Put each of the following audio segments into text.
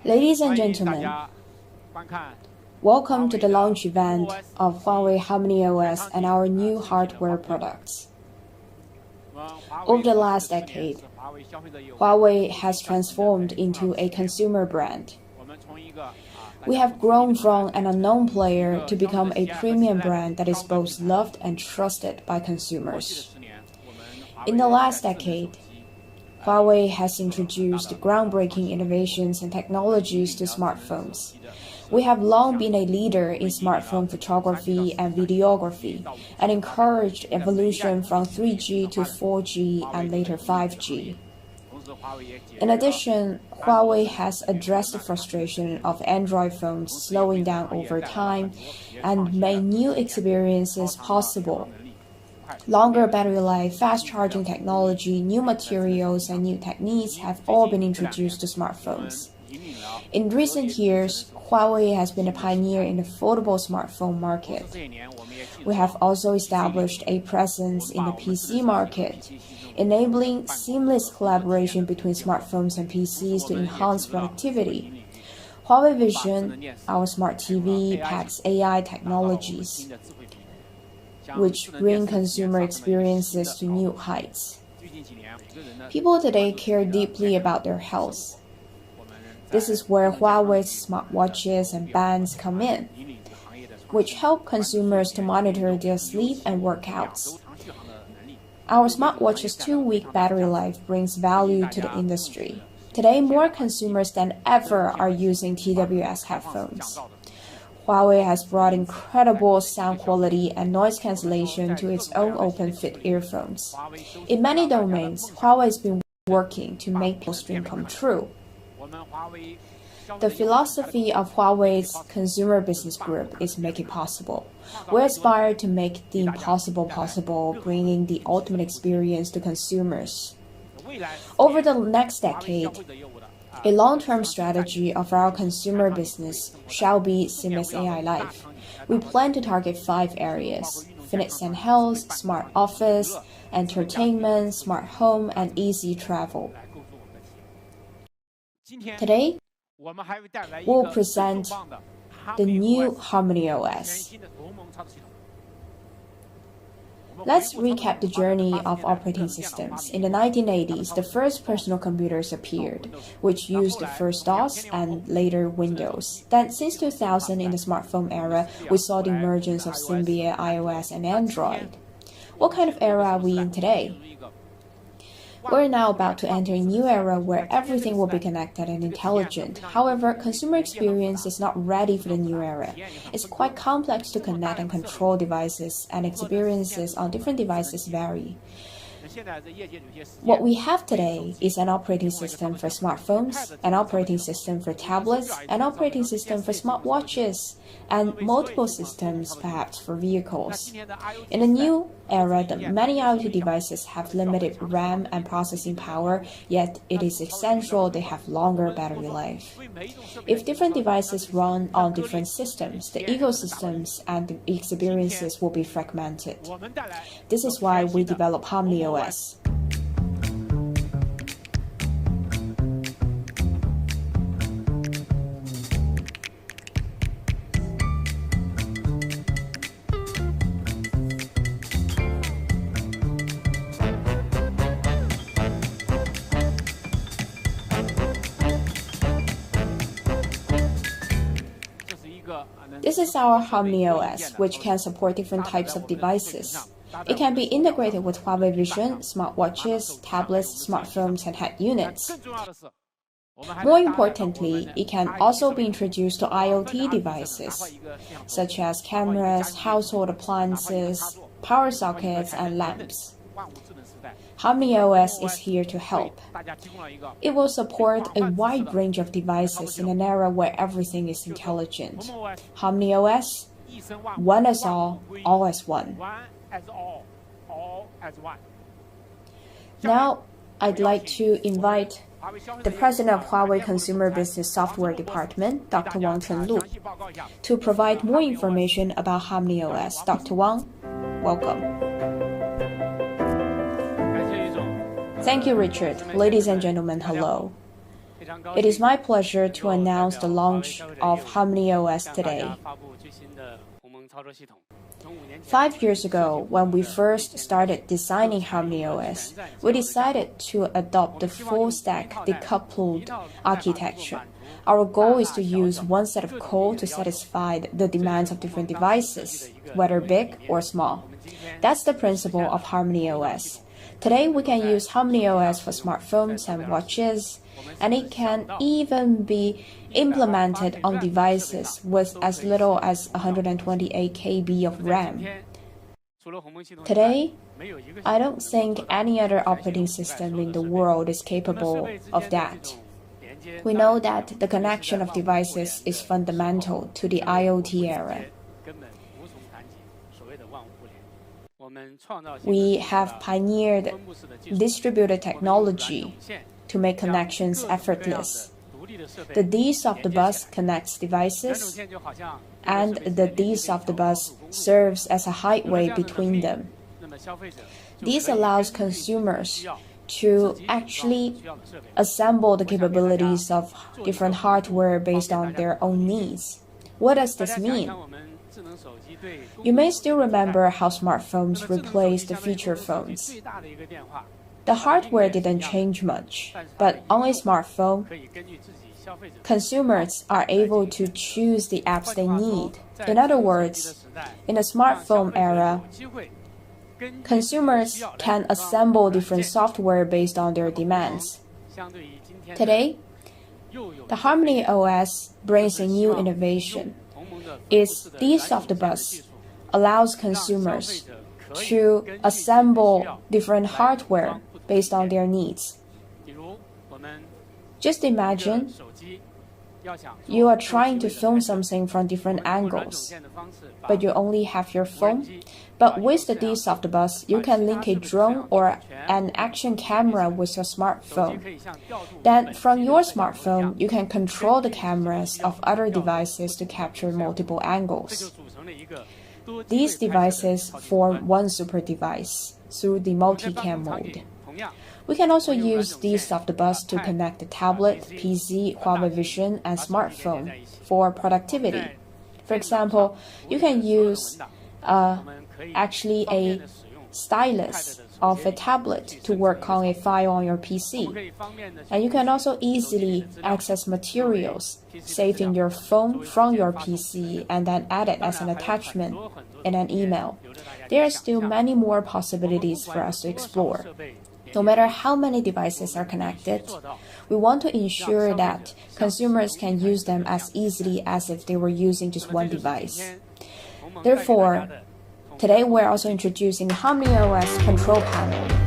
Ladies and gentlemen, welcome to the launch event of Huawei HarmonyOS and our new hardware products. Over the last decade, Huawei has transformed into a consumer brand. We have grown from an unknown player to become a premium brand that is both loved and trusted by consumers. In the last decade, Huawei has introduced groundbreaking innovations and technologies to smartphones. We have long been a leader in smartphone photography and videography and encouraged evolution from 3G to 4G and later 5G. In addition, Huawei has addressed the frustration of Android phones slowing down over time and made new experiences possible. Longer battery life, fast charging technology, new materials, and new techniques have all been introduced to smartphones. In recent years, Huawei has been a pioneer in the foldable smartphone market. We have also established a presence in the PC market, enabling seamless collaboration between smartphones and PCs to enhance productivity. Huawei Vision, our smart TV, packs AI technologies, which bring consumer experiences to new heights. People today care deeply about their health. This is where Huawei's smartwatches and bands come in, which help consumers to monitor their sleep and workouts. Our smartwatch's 2-week battery life brings value to the industry. Today, more consumers than ever are using TWS headphones. Huawei has brought incredible sound quality and noise cancellation to its own open-fit earphones. In many domains, Huawei has been working to make people's dream come true. The philosophy of Huawei's consumer business group is make it possible. We aspire to make the impossible possible, bringing the ultimate experience to consumers. Over the next decade, a long-term strategy of our consumer business shall be seamless AI life. We plan to target 5 areas: fitness and health, smart office, entertainment, smart home, and easy travel. Today, we'll present the new HarmonyOS. Let's recap the journey of operating systems. In the 1980s, the first personal computers appeared, which used first DOS and later Windows. Then, since 2000, in the smartphone era, we saw the emergence of Symbian, iOS, and Android. What kind of era are we in today? We're now about to enter a new era where everything will be connected and intelligent. However, consumer experience is not ready for the new era. It's quite complex to connect and control devices, and experiences on different devices vary. What we have today is an operating system for smartphones, an operating system for tablets, an operating system for smartwatches, and multiple systems perhaps for vehicles. In the new era, many IoT devices have limited RAM and processing power, yet it is essential they have longer battery life. If different devices run on different systems, the ecosystems and the experiences will be fragmented. This is why we develop HarmonyOS. This is our HarmonyOS, which can support different types of devices. It can be integrated with Huawei Vision, smartwatches, tablets, smartphones, and head units. More importantly, it can also be introduced to IoT devices, such as cameras, household appliances, power sockets, and lamps. HarmonyOS is here to help. It will support a wide range of devices in an era where everything is intelligent. HarmonyOS, one as all as one. Now, I'd like to invite the president of Huawei Consumer Business Software Department, Dr. Wang Chunlu, to provide more information about HarmonyOS. Dr. Wang, welcome. Thank you, Richard. Ladies and gentlemen, hello. It is my pleasure to announce the launch of HarmonyOS today. 5 years ago, when we first started designing HarmonyOS, we decided to adopt the full-stack decoupled architecture. Our goal is to use one set of code to satisfy the demands of different devices, whether big or small. That's the principle of HarmonyOS. Today, we can use HarmonyOS for smartphones and watches, and it can even be implemented on devices with as little as 128 KB of RAM. Today, I don't think any other operating system in the world is capable of that. We know that the connection of devices is fundamental to the IoT era. We have pioneered distributed technology to make connections effortless. The D-soft bus connects devices, and the D-soft bus serves as a highway between them. This allows consumers to actually assemble the capabilities of different hardware based on their own needs. What does this mean? You may still remember how smartphones replaced the feature phones. The hardware didn't change much, but on a smartphone, consumers are able to choose the apps they need. In other words, in the smartphone era, consumers can assemble different software based on their demands. Today, the HarmonyOS brings a new innovation. Its D-soft bus allows consumers to assemble different hardware based on their needs. Just imagine you are trying to film something from different angles, but you only have your phone. But with the D-soft bus, you can link a drone or an action camera with your smartphone. Then from your smartphone, you can control the cameras of other devices to capture multiple angles. These devices form one super device through the multicam mode. We can also use D-soft bus to connect the tablet, PC, Huawei Vision, and smartphone for productivity. For example, you can use actually a stylus of a tablet to work on a file on your PC. And you can also easily access materials saved in your phone from your PC and then add it as an attachment in an email. There are still many more possibilities for us to explore. No matter how many devices are connected, we want to ensure that consumers can use them as easily as if they were using just one device. Therefore, today we're also introducing HarmonyOS control panel.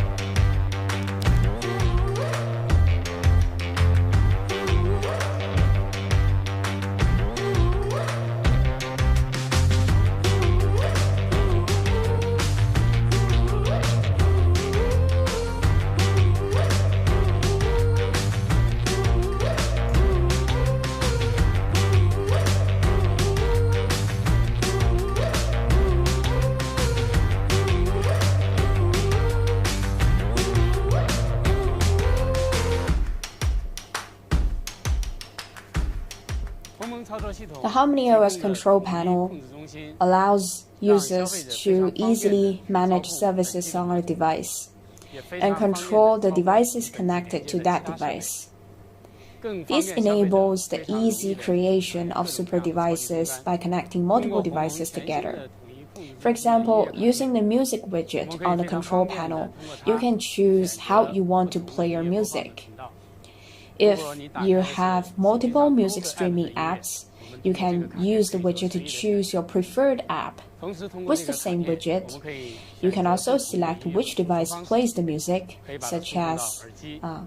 The HarmonyOS control panel allows users to easily manage services on a device and control the devices connected to that device. This enables the easy creation of super devices by connecting multiple devices together. For example, using the music widget on the control panel, you can choose how you want to play your music. If you have multiple music streaming apps, you can use the widget to choose your preferred app. With the same widget, you can also select which device plays the music, such as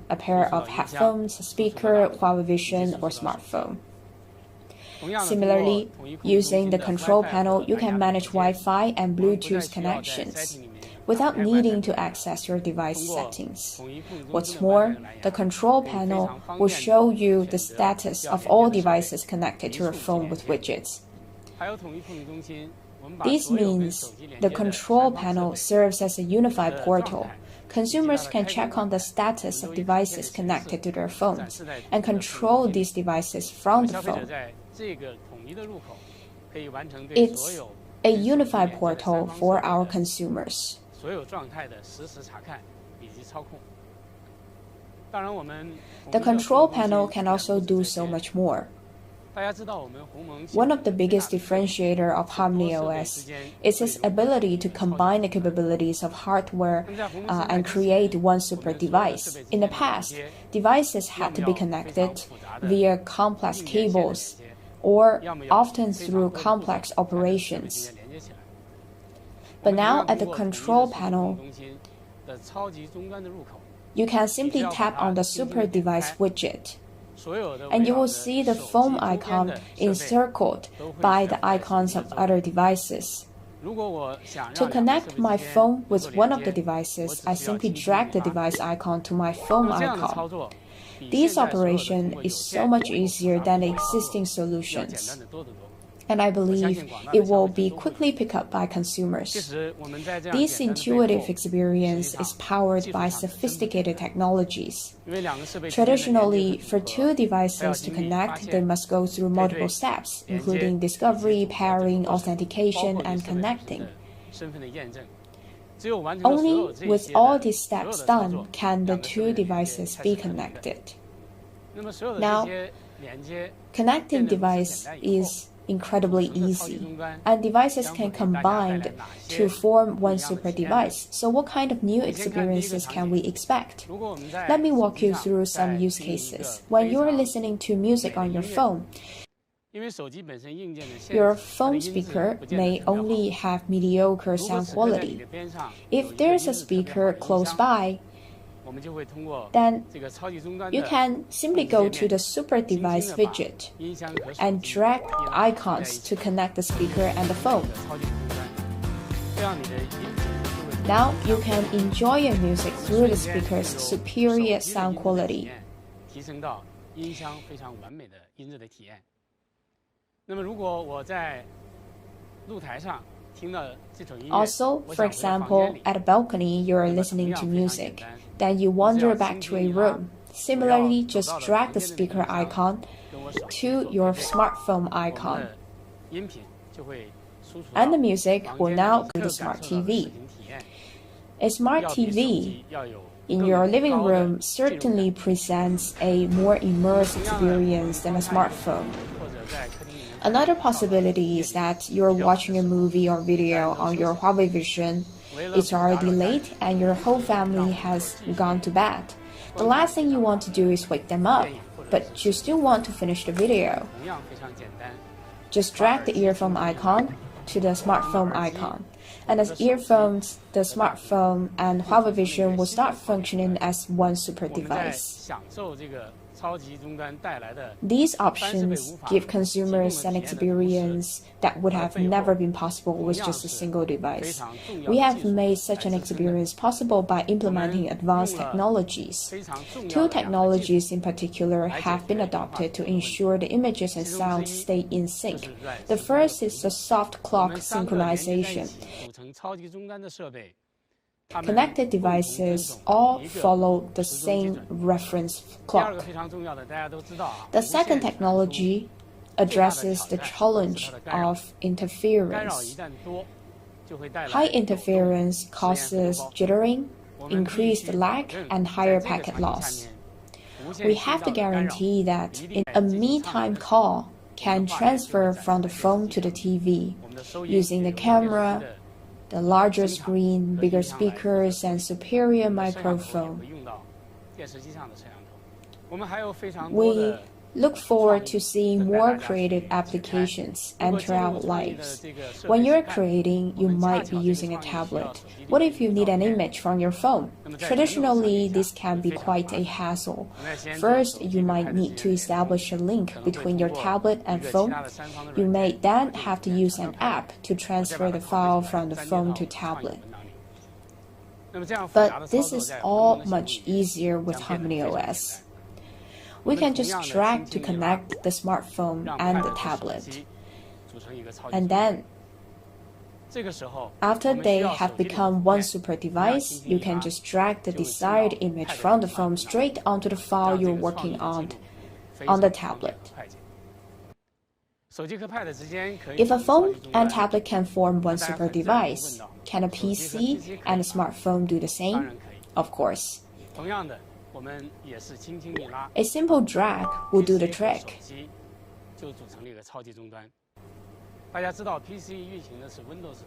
a pair of headphones, a speaker, Huawei Vision, or smartphone. Similarly, using the control panel, you can manage Wi-Fi and Bluetooth connections without needing to access your device settings. What's more, the control panel will show you the status of all devices connected to your phone with widgets. This means the control panel serves as a unified portal consumers can check on the status of devices connected to their phones and control these devices from the phone. It's a unified portal for our consumers. The control panel can also do so much more. One of the biggest differentiators of HarmonyOS is its ability to combine the capabilities of hardware and create one super device. In the past, devices had to be connected via complex cables or often through complex operations. But now at the control panel, you can simply tap on the super device widget, and you will see the phone icon encircled by the icons of other devices. To connect my phone with one of the devices, I simply drag the device icon to my phone icon. This operation is so much easier than the existing solutions, and I believe it will be quickly picked up by consumers. This intuitive experience is powered by sophisticated technologies. Traditionally, for two devices to connect, they must go through multiple steps, including discovery, pairing, authentication, and connecting. Only with all these steps done can the two devices be connected. Now, connecting device is incredibly easy, and devices can combine to form one super device. So what kind of new experiences can we expect? Let me walk you through some use cases. When you're listening to music on your phone, your phone speaker may only have mediocre sound quality. If there's a speaker close by, then you can simply go to the super device widget and drag icons to connect the speaker and the phone. Now you can enjoy your music through the speaker's superior sound quality. Also, for example, at a balcony you are listening to music, then you wander back to a room. Similarly, just drag the speaker icon to your smartphone icon, and the music will now go to the smart TV. A smart TV in your living room certainly presents a more immersive experience than a smartphone. Another possibility is that you're watching a movie or video on your Huawei Vision. It's already late and your whole family has gone to bed. The last thing you want to do is wake them up, but you still want to finish the video. Just drag the earphone icon to the smartphone icon, and as earphones, the smartphone and Huawei Vision will start functioning as one super device. These options give consumers an experience that would have never been possible with just a single device. We have made such an experience possible by implementing advanced technologies. Two technologies in particular have been adopted to ensure the images and sounds stay in sync. The first is the soft clock synchronization. Connected devices all follow the same reference clock. The second technology addresses the challenge of interference. High interference causes jittering, increased lag, and higher packet loss. We have to guarantee that a me-time call can transfer from the phone to the TV using the camera, the larger screen, bigger speakers, and superior microphone. We look forward to seeing more creative applications enter our lives. When you're creating, you might be using a tablet. What if you need an image from your phone? Traditionally, this can be quite a hassle. First, you might need to establish a link between your tablet and phone. You may then have to use an app to transfer the file from the phone to tablet. But this is all much easier with HarmonyOS. We can just drag to connect the smartphone and the tablet. And then After they have become one super device, you can just drag the desired image from the phone straight onto the file you're working on the tablet. If a phone and tablet can form one super device, can a PC and a smartphone do the same? Of course. A simple drag will do the trick.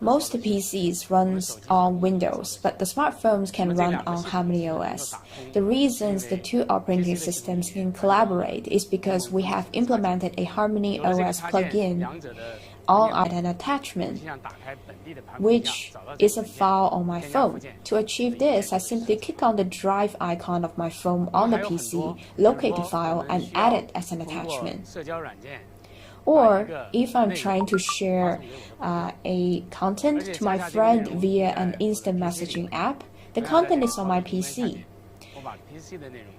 Most PCs run on Windows, but the smartphones can run on HarmonyOS. The reasons the two operating systems can collaborate is because we have implemented a HarmonyOS plugin on an attachment, which is a file on my phone. To achieve this, I simply click on the drive icon of my phone on the PC, locate the file, and add it as an attachment. Or if I'm trying to share a content to my friend via an instant messaging app, the content is on my PC.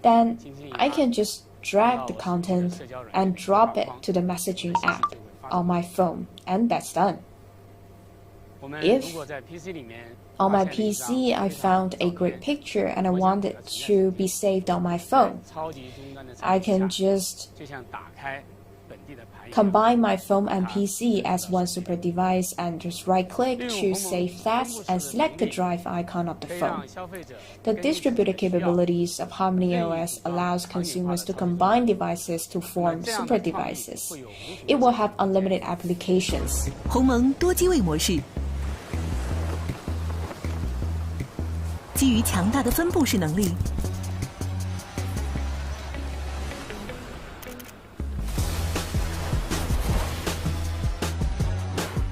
Then I can just drag the content and drop it to the messaging app on my phone, and that's done. If on my PC I found a great picture and I want it to be saved on my phone, I can just combine my phone and PC as one super device and just right-click, choose Save As, and select the drive icon of the phone. The distributed capabilities of HarmonyOS allows consumers to combine devices to form super devices. It will have unlimited applications. 鸿蒙多机位模式，基于强大的分布式能力。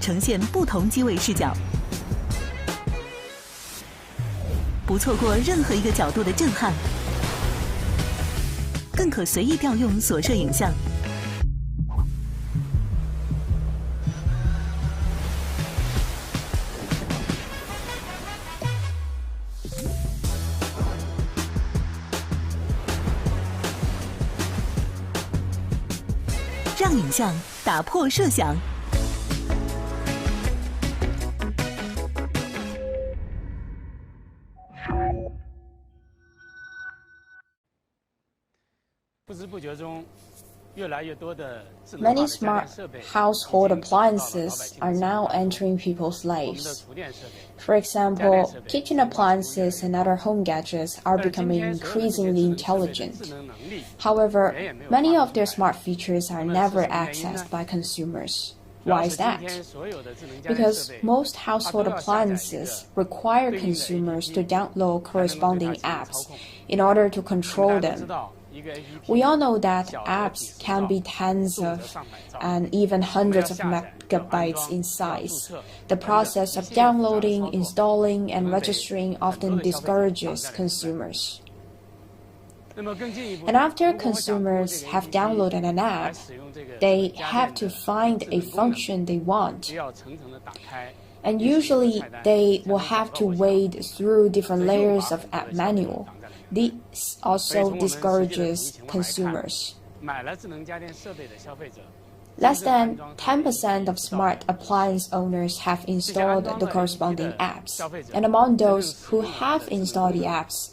呈现不同机位视角，不错过任何一个角度的震撼，更可随意调用所摄影像。让影像打破设想。Many smart household appliances are now entering people's lives. For example, kitchen appliances and other home gadgets are becoming increasingly intelligent. However, many of their smart features are never accessed by consumers. Why is that? Because most household appliances require consumers to download corresponding apps in order to control them. We all know that apps can be tens of and even hundreds of megabytes in size. The process of downloading, installing, and registering often discourages consumers. And after consumers have downloaded an app, they have to find a function they want. And usually they will have to wade through different layers of app manual. This also discourages consumers. Less than 10% of smart appliance owners have installed the corresponding apps, and among those who have installed the apps,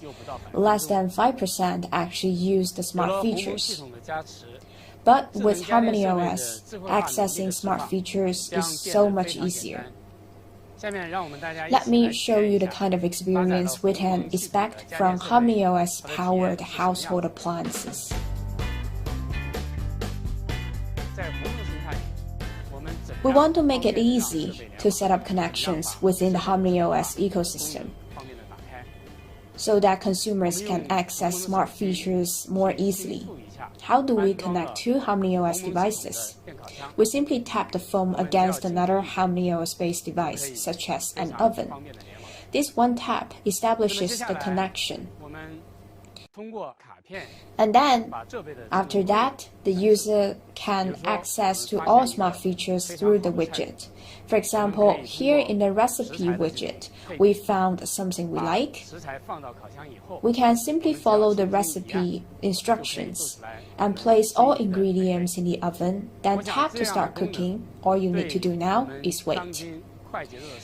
less than 5% actually use the smart features. But with HarmonyOS, accessing smart features is so much easier. Let me show you the kind of experience we can expect from HarmonyOS-powered household appliances. We want to make it easy to set up connections within the HarmonyOS ecosystem so that consumers can access smart features more easily. How do we connect two HarmonyOS devices? We simply tap the phone against another HarmonyOS-based device, such as an oven. This one tap establishes the connection. And then, after that, the user can access to all smart features through the widget. For example, here in the recipe widget, we found something we like. We can simply follow the recipe instructions and place all ingredients in the oven, then tap to start cooking. All you need to do now is wait.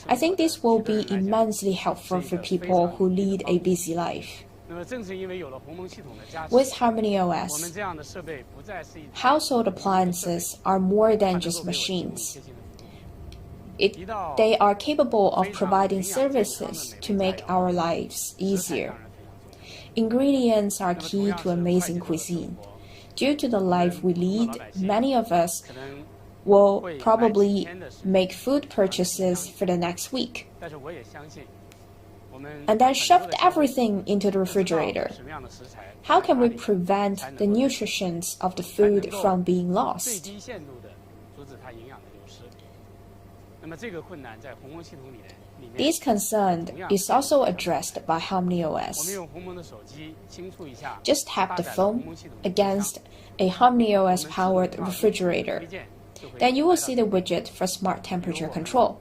I think this will be immensely helpful for people who lead a busy life. With HarmonyOS, household appliances are more than just machines. They are capable of providing services to make our lives easier. Ingredients are key to amazing cuisine. Due to the life we lead, many of us will probably make food purchases for the next week, and then shoved everything into the refrigerator. How can we prevent the nutrition of the food from being lost? This concern is also addressed by HarmonyOS. Just tap the phone against a HarmonyOS-powered refrigerator. Then you will see the widget for smart temperature control.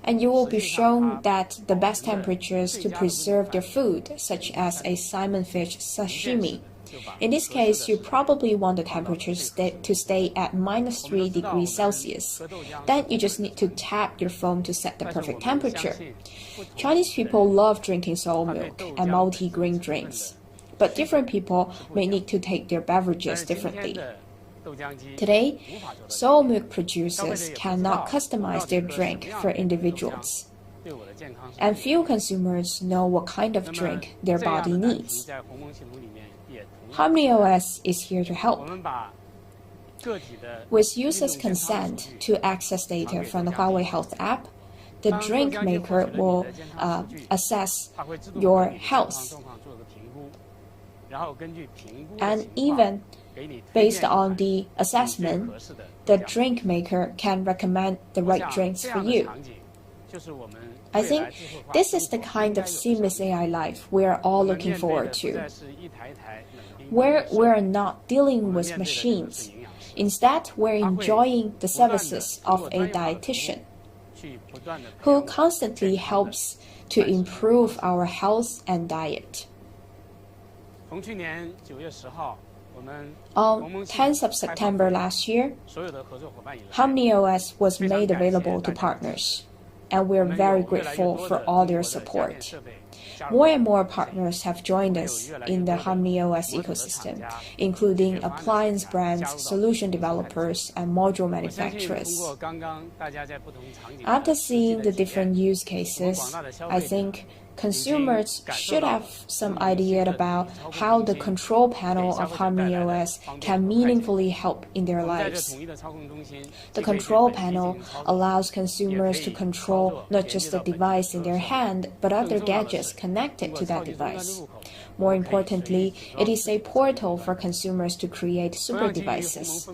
And you will be shown that the best temperatures to preserve their food, such as a salmon fish sashimi. In this case, you probably want the temperature to stay at -3 degrees Celsius. Then you just need to tap your phone to set the perfect temperature. Chinese people love drinking soy milk and multi-grain drinks, but different people may need to take their beverages differently. Today, soy milk producers cannot customize their drink for individuals, and few consumers know what kind of drink their body needs. HarmonyOS is here to help. With users' consent to access data from the Huawei Health app, the drink maker will assess your health. And even based on the assessment, the drink maker can recommend the right drinks for you. I think this is the kind of seamless AI life we are all looking forward to, where we're not dealing with machines. Instead, we're enjoying the services of a dietitian who constantly helps to improve our health and diet. On 10th of September last year, HarmonyOS was made available to partners, and we're very grateful for all their support. More and more partners have joined us in the HarmonyOS ecosystem, including appliance brands, solution developers, and module manufacturers. After seeing the different use cases, I think consumers should have some idea about how the control panel of HarmonyOS can meaningfully help in their lives. The control panel allows consumers to control not just the device in their hand, but other gadgets connected to that device. More importantly, it is a portal for consumers to create super devices.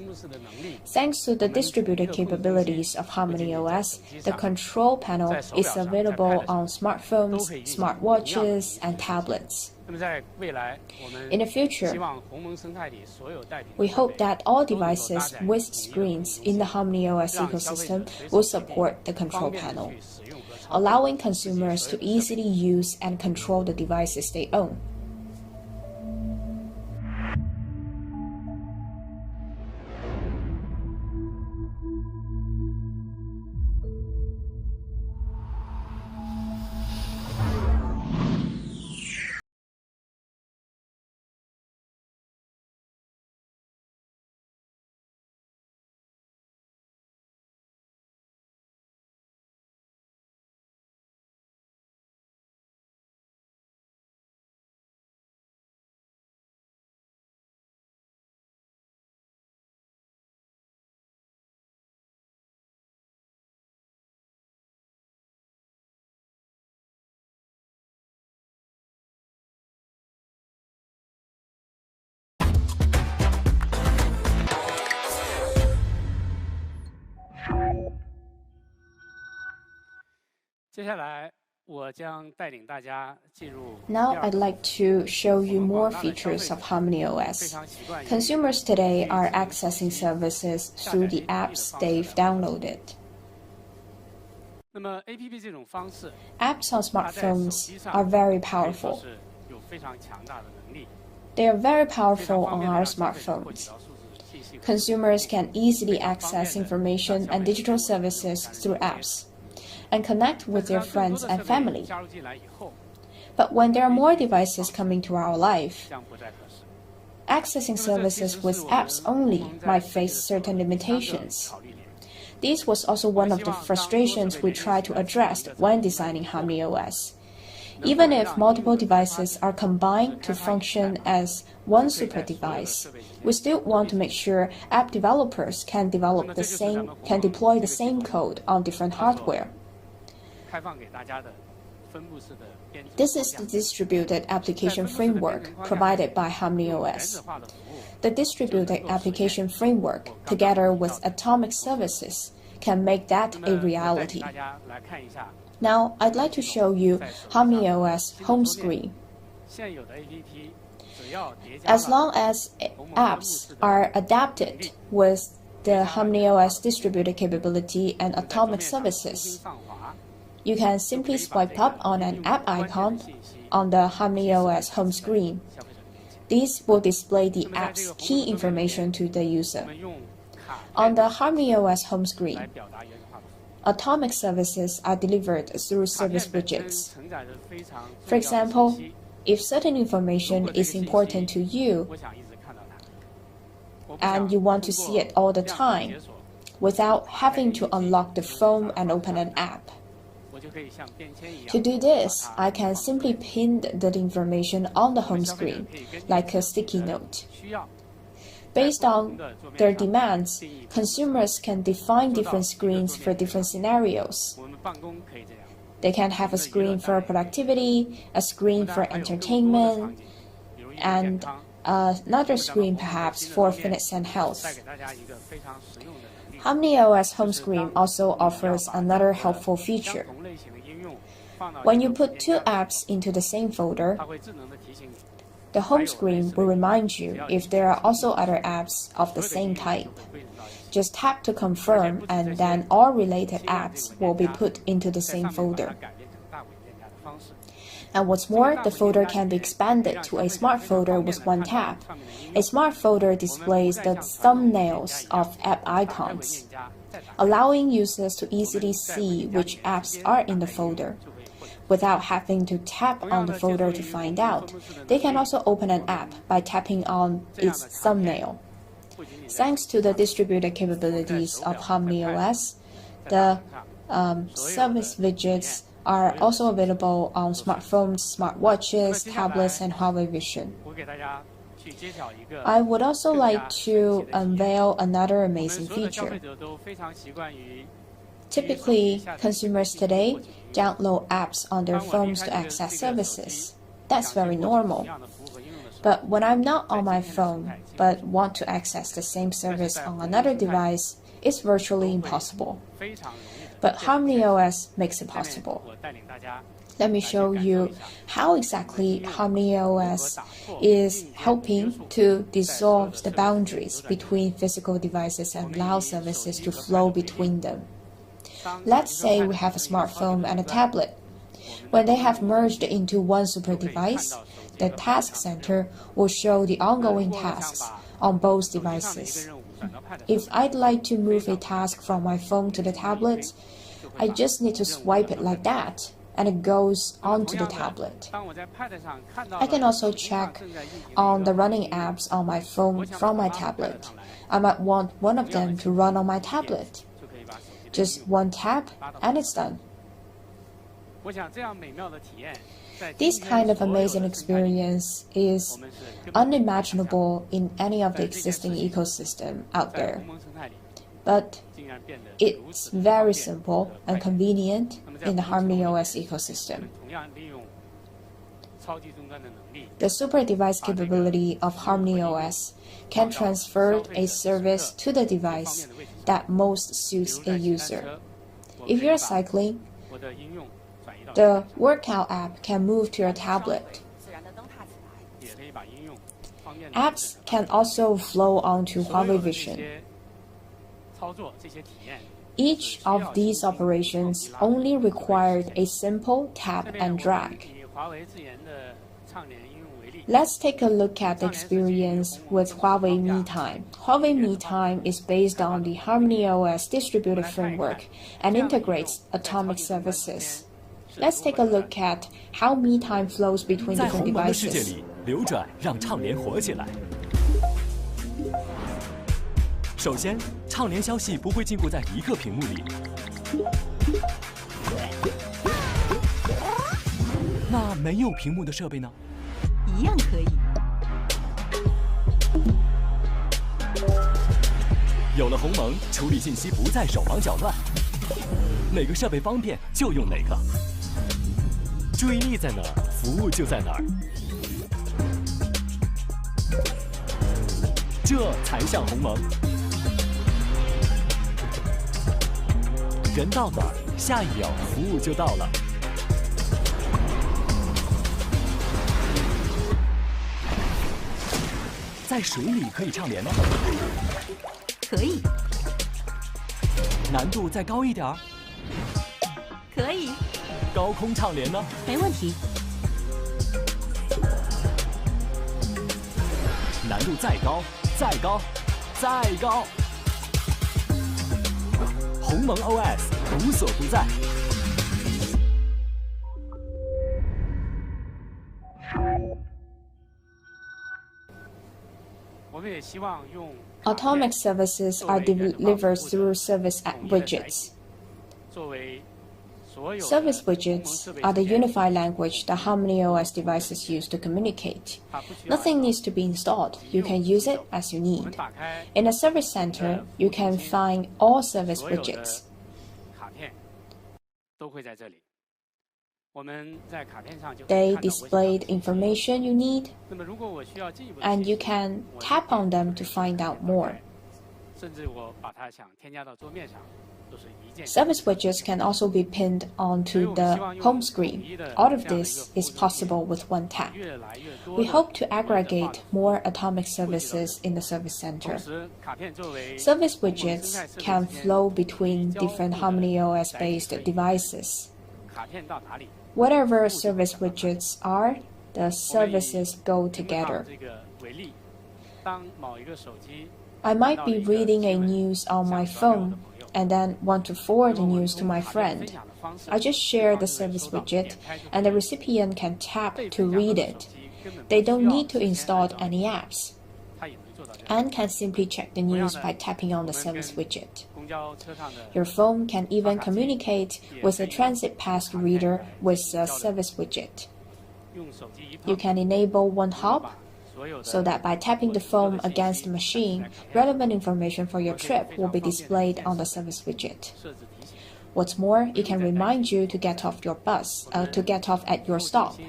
Thanks to the distributed capabilities of HarmonyOS, the control panel is available on smartphones, smartwatches, and tablets. In the future, we hope that all devices with screens in the HarmonyOS ecosystem will support the control panel, allowing consumers to easily use and control the devices they own. Now I'd like to show you more features of HarmonyOS. Consumers today are accessing services through the apps they've downloaded. Apps on smartphones are very powerful. They are very powerful on our smartphones. consumers can easily access information and digital services through apps and connect with their friends and family. But when there are more devices coming to our life, accessing services with apps only might face certain limitations. This was also one of the frustrations we tried to address when designing HarmonyOS. Even if multiple devices are combined to function as one super device, we still want to make sure app developers can deploy the same code on different hardware. This is the distributed application framework provided by HarmonyOS. The distributed application framework, together with atomic services, can make that a reality. Now, I'd like to show you HarmonyOS home screen. As long as apps are adapted with the HarmonyOS distributed capability and atomic services, you can simply swipe up on an app icon on the HarmonyOS home screen. This will display the app's key information to the user. On the HarmonyOS home screen, atomic services are delivered through service widgets. For example, if certain information is important to you and you want to see it all the time without having to unlock the phone and open an app, to do this, I can simply pin the information on the home screen, like a sticky note. Based on their demands, consumers can define different screens for different scenarios. They can have a screen for productivity, a screen for entertainment, and another screen perhaps for fitness and health. HarmonyOS home screen also offers another helpful feature. When you put two apps into the same folder, the home screen will remind you if there are also other apps of the same type. Just tap to confirm, and then all related apps will be put into the same folder. And what's more, the folder can be expanded to a smart folder with one tap. A smart folder displays the thumbnails of app icons, allowing users to easily see which apps are in the folder. Without having to tap on the folder to find out, they can also open an app by tapping on its thumbnail. Thanks to the distributed capabilities of HarmonyOS, the service widgets are also available on smartphones, smartwatches, tablets, and Huawei Vision. I would also like to unveil another amazing feature. Typically, consumers today download apps on their phones to access services. That's very normal. But when I'm not on my phone but want to access the same service on another device, it's virtually impossible. But HarmonyOS makes it possible. Let me show you how exactly HarmonyOS is helping to dissolve the boundaries between physical devices and allow services to flow between them. Let's say we have a smartphone and a tablet. When they have merged into one super device, the task center will show the ongoing tasks on both devices. If I'd like to move a task from my phone to the tablet, I just need to swipe it like that, and it goes onto the tablet. I can also check on the running apps on my phone from my tablet. I might want one of them to run on my tablet. Just one tap, and it's done. This kind of amazing experience is unimaginable in any of the existing ecosystem out there. But it's very simple and convenient in the HarmonyOS ecosystem. The super device capability of HarmonyOS can transfer a service to the device that most suits a user. If you're cycling, the workout app can move to your tablet. Apps can also flow onto Huawei Vision. Each of these operations only required a simple tap and drag. Let's take a look at the experience with Huawei MeTime. Huawei MeTime is based on the HarmonyOS distributed framework and integrates atomic services. Let's take a look at how MeTime flows between different devices. 流转让畅联活起来。首先，畅联消息不会禁锢在一个屏幕里。那没有屏幕的设备呢？一样可以。有了鸿蒙，处理信息不再手忙脚乱，哪个设备方便就用哪个。注意力在哪儿，服务就在哪儿。这才像鸿蒙。人到哪儿，下一秒服务就到了。在水里可以畅联吗？可以。难度再高一点儿？可以。高空畅联呢？没问题。难度再高，再高，再高。鸿蒙 OS 无所不在。Atomic services are delivered through service widgets. Service widgets are the unified language that HarmonyOS devices use to communicate. Nothing needs to be installed. You can use it as you need. In a service center, you can find all service widgets. They display the information you need, and you can tap on them to find out more. Service widgets can also be pinned onto the home screen. All of this is possible with one tap. We hope to aggregate more atomic services in the service center. Service widgets can flow between different HarmonyOS-based devices. Whatever service widgets are, the services go together. I might be reading a news on my phone and then want to forward the news to my friend. I just share the service widget and the recipient can tap to read it. They don't need to install any apps and can simply check the news by tapping on the service widget. Your phone can even communicate with a transit pass reader with a service widget. You can enable one hop so that by tapping the phone against the machine, relevant information for your trip will be displayed on the service widget. What's more, it can remind you to get off at your stop.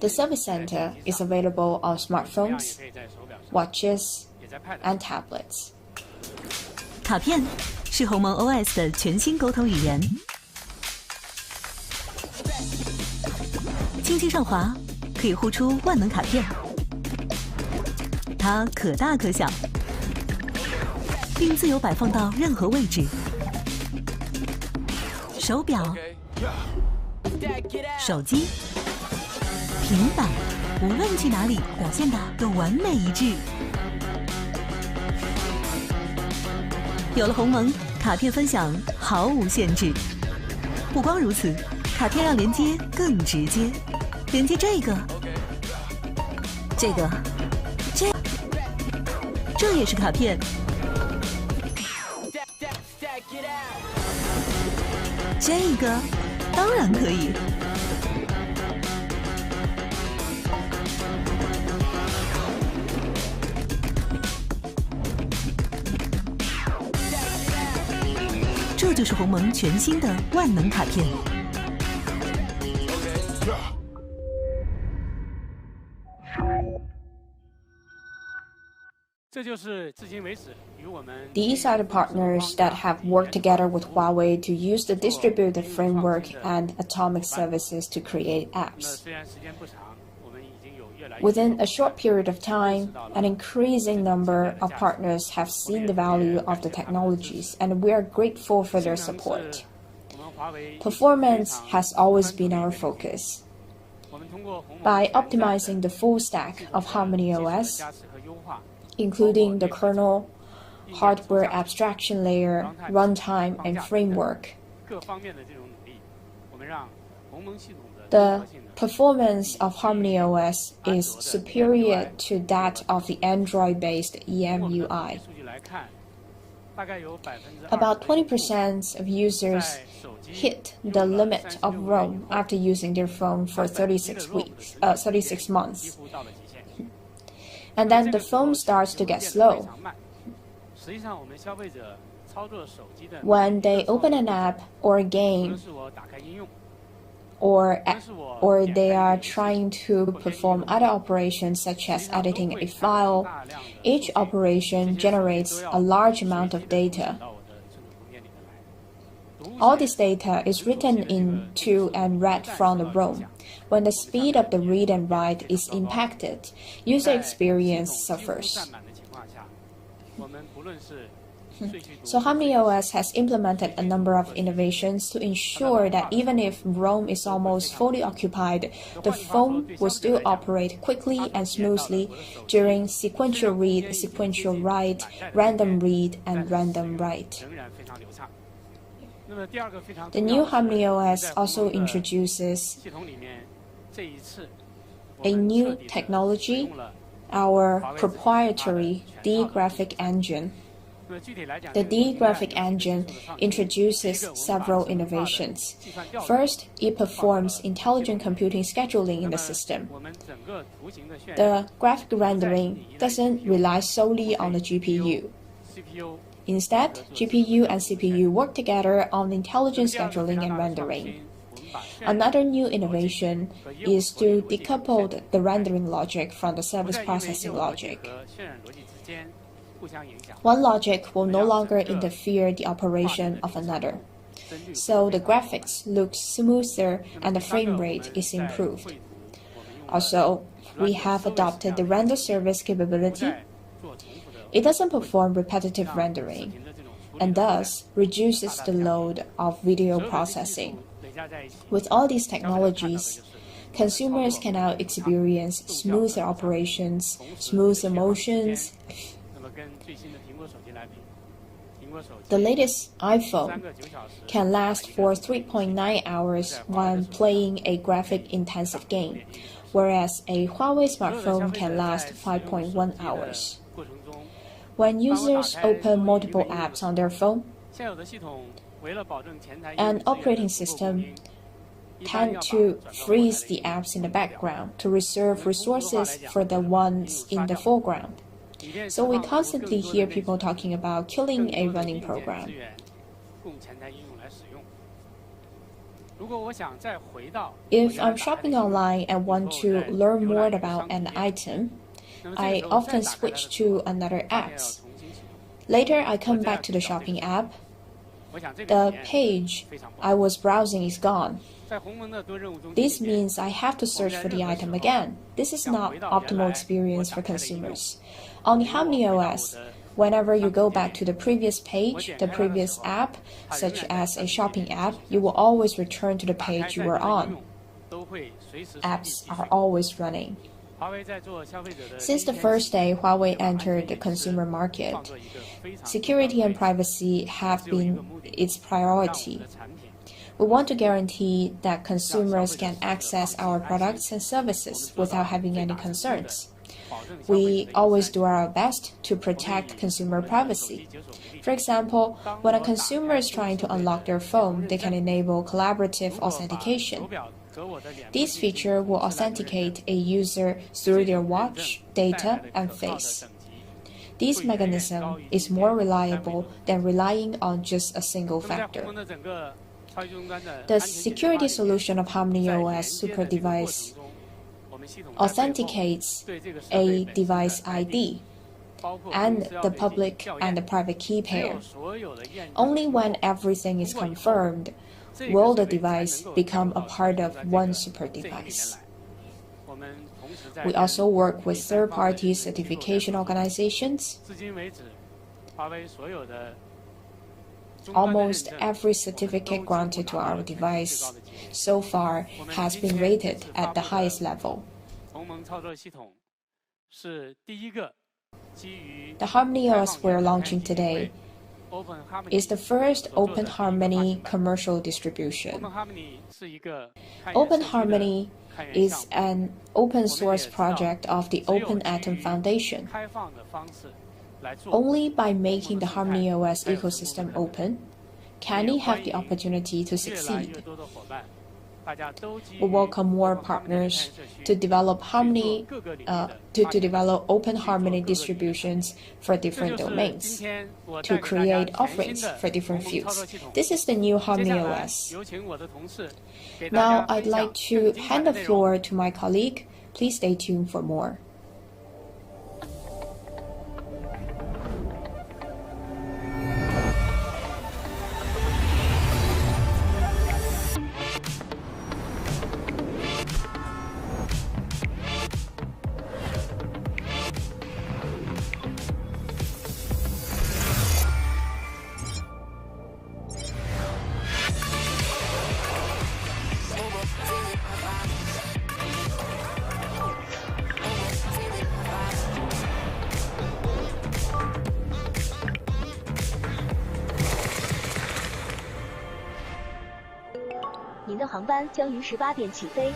The service center is available on smartphones, watches, and tablets. 卡片是鸿蒙 OS 的全新沟通语言，轻轻上滑可以呼出万能卡片，它可大可小，并自由摆放到任何位置。手表、手机、平板，无论去哪里，表现的都完美一致。有了鸿蒙，卡片分享毫无限制。不光如此，卡片让连接更直接，连接这个，这也是卡片。这个当然可以。这就是鸿蒙全新的万能卡片。These are the partners that have worked together with Huawei to use the distributed framework and atomic services to create apps. Within a short period of time, an increasing number of partners have seen the value of the technologies, and we are grateful for their support. Performance has always been our focus. By optimizing the full stack of HarmonyOS, including the kernel, hardware abstraction layer, runtime, and framework, the performance of HarmonyOS is superior to that of the Android-based EMUI. About 20% of users hit the limit of ROM after using their phone for 36 months. And then the phone starts to get slow. When they open an app or a game, or they are trying to perform other operations such as editing a file, each operation generates a large amount of data. All this data is written into and read from the ROM. When the speed of the read and write is impacted, user experience suffers. So HarmonyOS has implemented a number of innovations to ensure that even if ROM is almost fully occupied, the phone will still operate quickly and smoothly during sequential read, sequential write, random read, and random write. The new HarmonyOS also introduces a new technology, our proprietary D graphic engine. The D graphic engine introduces several innovations. First, it performs intelligent computing scheduling in the system. The graphic rendering doesn't rely solely on the GPU. Instead, GPU and CPU work together on intelligent scheduling and rendering. Another new innovation is to decouple the rendering logic from the service processing logic. One logic will no longer interfere the operation of another. So the graphics look smoother and the frame rate is improved. Also, we have adopted the render service capability. It doesn't perform repetitive rendering and thus reduces the load of video processing. With all these technologies, consumers can now experience smoother operations, smoother motions. The latest iPhone can last for 3.9 hours while playing a graphic-intensive game, whereas a Huawei smartphone can last 5.1 hours. When users open multiple apps on their phone, an operating system tends to freeze the apps in the background to reserve resources for the ones in the foreground. So we constantly hear people talking about killing a running program. If I'm shopping online and want to learn more about an item, I often switch to another app. Later, I come back to the shopping app. The page I was browsing is gone. This means I have to search for the item again. This is not optimal experience for consumers. On the HarmonyOS, whenever you go back to the previous page, the previous app, such as a shopping app, you will always return to the page you were on. Apps are always running. Since the first day Huawei entered the consumer market, security and privacy have been its priority. We want to guarantee that consumers can access our products and services without having any concerns. We always do our best to protect consumer privacy. For example, when a consumer is trying to unlock their phone, they can enable collaborative authentication. This feature will authenticate a user through their watch, data, and face. This mechanism is more reliable than relying on just a single factor. The security solution of HarmonyOS Super Device authenticates a device ID and the public and the private key pair. Only when everything is confirmed will the device become a part of one super device. We also work with third-party certification organizations almost every certificate granted to our device so far has been rated at the highest level. The HarmonyOS we're launching today is the first Open Harmony commercial distribution. Open Harmony is an open source project of the Open Atom Foundation. Only by making the HarmonyOS ecosystem open can it have the opportunity to succeed. We welcome more partners to develop develop Open Harmony distributions for different domains, to create offerings for different fields. This is the new HarmonyOS. Now I'd like to hand the floor to my colleague. Please stay tuned for more.您的航班将于18点起飞。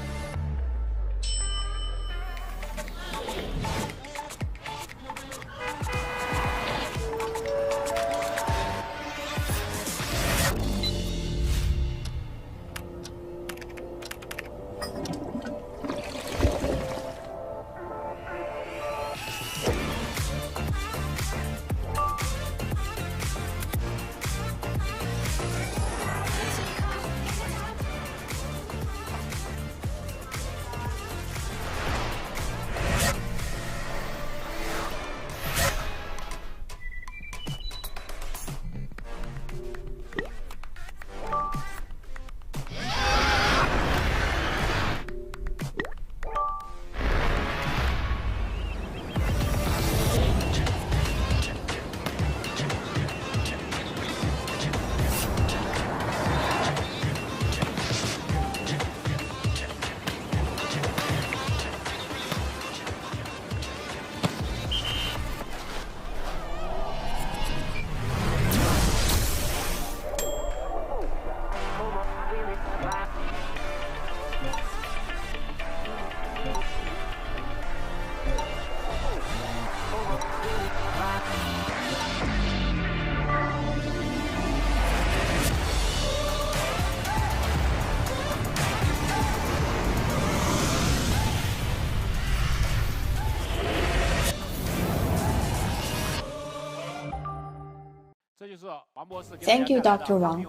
Thank you, Dr. Wang.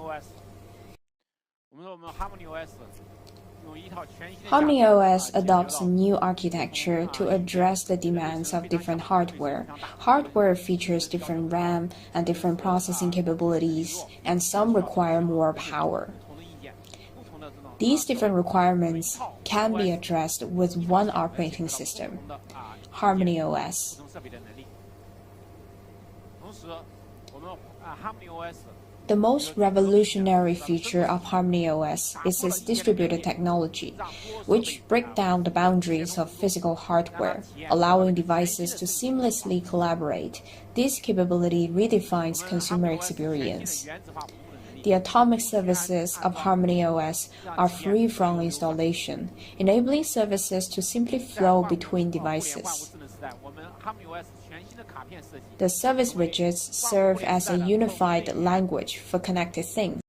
HarmonyOS adopts a new architecture to address the demands of different hardware. Hardware features different RAM and different processing capabilities, and some require more power. These different requirements can be addressed with one operating system, HarmonyOS. The most revolutionary feature of HarmonyOS is its distributed technology, which breaks down the boundaries of physical hardware, allowing devices to seamlessly collaborate. This capability redefines consumer experience. The atomic services of HarmonyOS are free from installation, enabling services to simply flow between devices. The service widgets serve as a unified language for connected things.